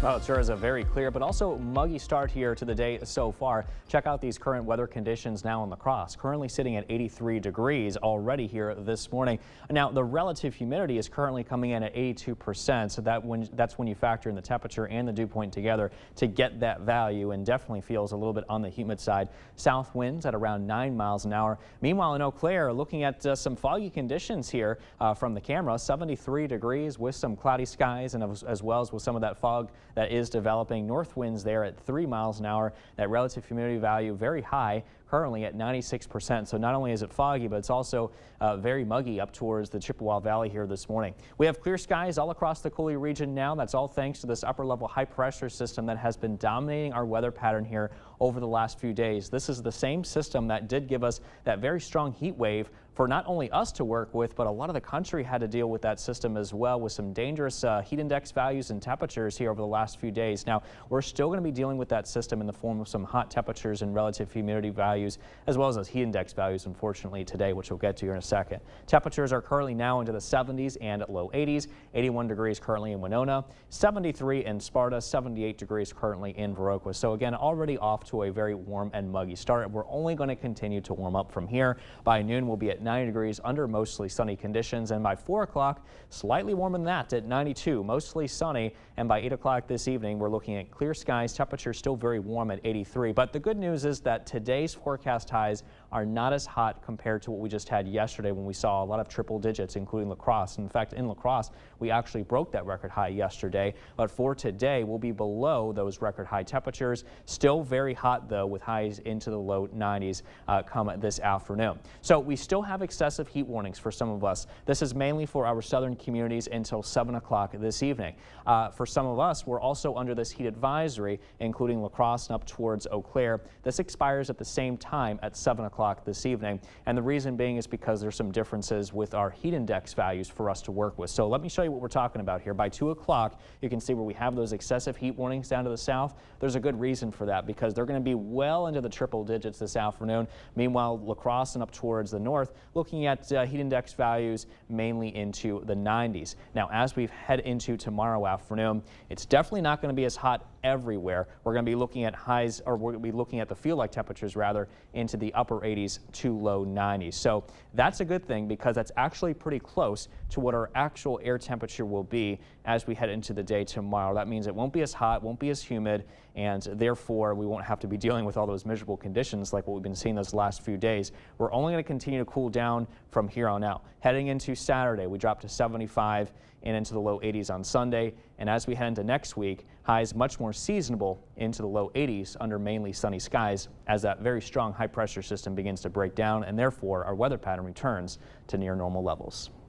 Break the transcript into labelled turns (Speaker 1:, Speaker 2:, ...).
Speaker 1: Oh, it sure is a very clear but also muggy start here to the day so far. Check out these current weather conditions now in La Crosse. Currently sitting at 83 degrees already here this morning. Now, the relative humidity is currently coming in at 82%. So that's when you factor in the temperature and the dew point together to get that value, and definitely feels a little bit on the humid side. South winds at around 9 miles an hour. Meanwhile, in Eau Claire, looking at some foggy conditions here from the camera, 73 degrees with some cloudy skies and as well as with some of that fog that is developing. North winds there at 3 miles an hour. That relative humidity value very high, currently at 96%. So not only is it foggy, but it's also very muggy up towards the Chippewa Valley here this morning. We have clear skies all across the Coulee region now. That's all thanks to this upper level high pressure system that has been dominating our weather pattern here over the last few days. This is the same system that did give us that very strong heat wave for not only us to work with, but a lot of the country had to deal with that system as well, with some dangerous heat index values and temperatures here over the last few days. Now, we're still going to be dealing with that system in the form of some hot temperatures and relative humidity values, as well as those heat index values, unfortunately, today, which we'll get to here in a second. Temperatures are currently now into the 70s and low 80s. 81 degrees currently in Winona, 73 in Sparta, 78 degrees currently in Viroqua. So again, already off to a very warm and muggy start. We're only going to continue to warm up from here. By noon, we'll be at 90 degrees under mostly sunny conditions, and by 4 o'clock, slightly warmer than that at 92, mostly sunny. And by 8 o'clock this evening, we're looking at clear skies. Temperature still very warm at 83. But the good news is that today's forecast highs are not as hot compared to what we just had yesterday, when we saw a lot of triple digits, including La Crosse. In fact, in La Crosse, we actually broke that record high yesterday. But for today, we'll be below those record high temperatures. Still very hot, though, with highs into the low 90s come this afternoon. So we still have excessive heat warnings for some of us. This is mainly for our southern communities until 7 o'clock this evening. For some of us, we're also under this heat advisory, including La Crosse and up towards Eau Claire. This expires at the same time at 7 o'clock this evening. And the reason being is because there's some differences with our heat index values for us to work with. So let me show you what we're talking about here. By 2 o'clock, you can see where we have those excessive heat warnings down to the south. There's a good reason for that, because they're going to be well into the triple digits this afternoon. Meanwhile, La Crosse and up towards the north, looking at heat index values mainly into the 90s. Now, as we head into tomorrow afternoon, it's definitely not going to be as hot everywhere. We're going to be looking at highs, or we're going to be looking at the feel-like temperatures rather, into the upper 80s to low 90s. So that's a good thing, because that's actually pretty close to what our actual air temperature will be as we head into the day tomorrow. That means it won't be as hot, won't be as humid, and therefore we won't have to be dealing with all those miserable conditions like what we've been seeing those last few days. We're only going to continue to cool down from here on out. Heading into Saturday, we drop to 75 and into the low 80s on Sunday. And as we head into next week, highs much more seasonable into the low 80s under mainly sunny skies, as that very strong high pressure system begins to break down, and therefore our weather pattern returns to near normal levels.